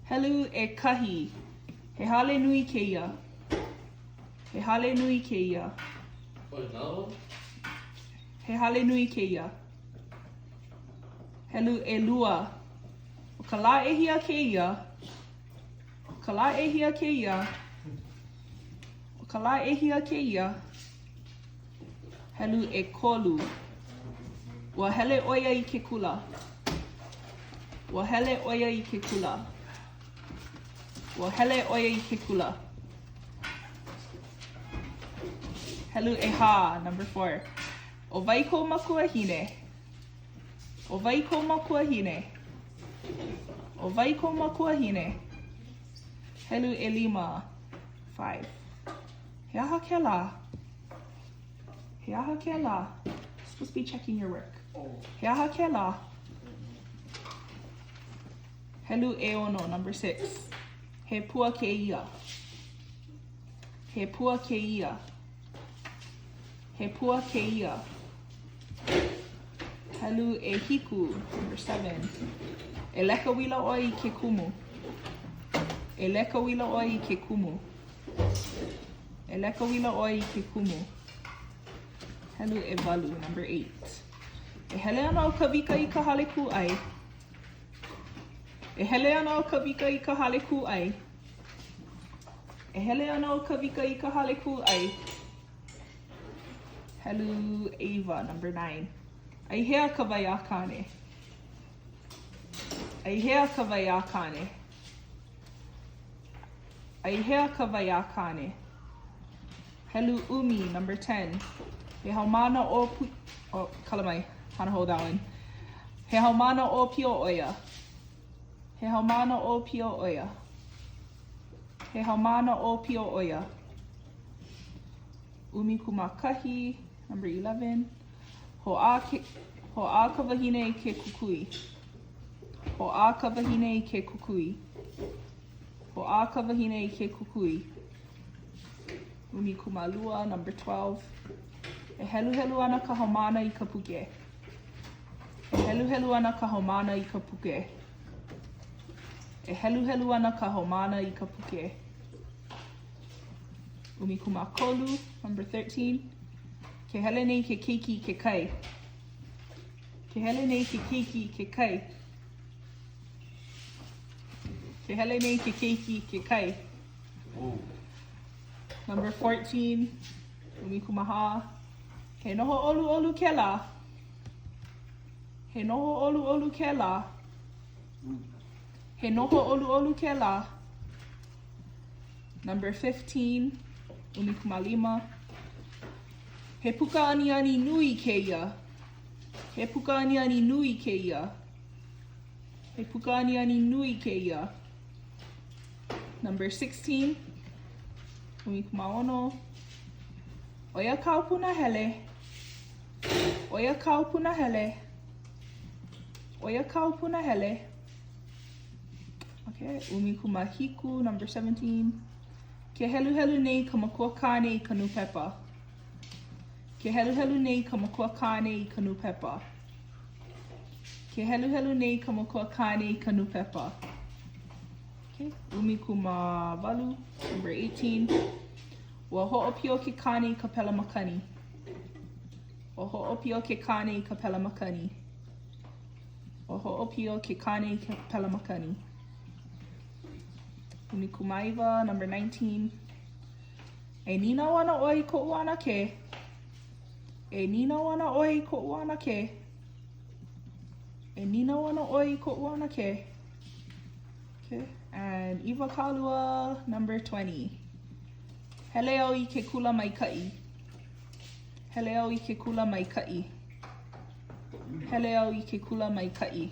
Helu e kahi. He hale nui keia. He hale nui keia. What, another one? He hale nui keia. Helu e lua. O ka la e hia keia. O ka la e hia keia. O ka la e hia keia. Helu e kolu. Ua hele oia i ke kula. Ua hele oia i ke kula. Ua hele oia i ke kula. Helu e ha, number 4. O vai ko makua hine. O vai ko makua hine. O vai ko makua hine. Helu e 5. 5. He aha ke la. He aha ke la. Supposed to be checking your work. He aha ke la. Helu e 1, number 6. He pua ke ia. He pua ke ia. He pua ke ia. Helu e hiku, number 7. E leka wila oi i ke kumu. E leka wila oi i ke kumu. E leka wila oi i ke kumu. Helu e 8, number 8. E hele ana o ka wika i ka hale ku ai. E hele ana o ka wika i ka hale ku ai. E hele ana o ka wika i ka hale ku ai. Helu Ava, number 9. Ai hea ka vai a kane. Ai hea ka vai a kane. Ai hea ka vai a kane. Helu Umi, number 10. He haumana o kalamai, hana hold that one. He haumana o pio oia. He haumana o pio oia. He haumana o pio oia. Umi kumakahi, number 11. Ho'a ka wahine i ke kukui. Ho'a ka wahine i ke kukui. Ho'a ka wahine i ke kukui. Umi kumalua, number 12. E helu helu ana ka haumana i ka puke. E helu helu ana ka haumana i ka puke. E helu helu ana ka haumana i ka puke. Umi kumakolu, number 13. Ke hele nei ke keiki ke kai. Ke hele nei ke keiki ke kai. Ke hele nei ke keiki ke kai. Ooh. Number 14. Umi kumaha. He noho olu olu ke la. He noho olu olu ke la. He noho olu olu ke la. Number 15. Umi kumalima. He puka ani ani nui keia. He puka ani ani nui keia. He puka ani ani nui keia. Number 16. Umi kumaono. Oia kau puna hele. Oia kau puna hele. Oia kau puna hele. Okay, umi kumahiku, number 17. Ke helu helu nei ka makua kane i ka nupepa. Ke helu helu nei ka makua kane i ka nupepa. Ke helu helu nei ka makua kane i ka nupepa. Okay, umi kumavalu, number 18. Ua ho'opio ke kane i ka pela makani. Ua ho'opio ke kane i ka pela makani. Ua ho'opio ke kane i ka pela makani. Umi kumaiva, number 19. E nina wana oi ko uana ke. E nina wana oi ko uana ke. E nina wana oi ko uana ke. Okay, and Iwa Kalua, number 20. Hele au i ke kula mai kai. Hele au i ke kula mai kai. Hele au i ke kula mai kai.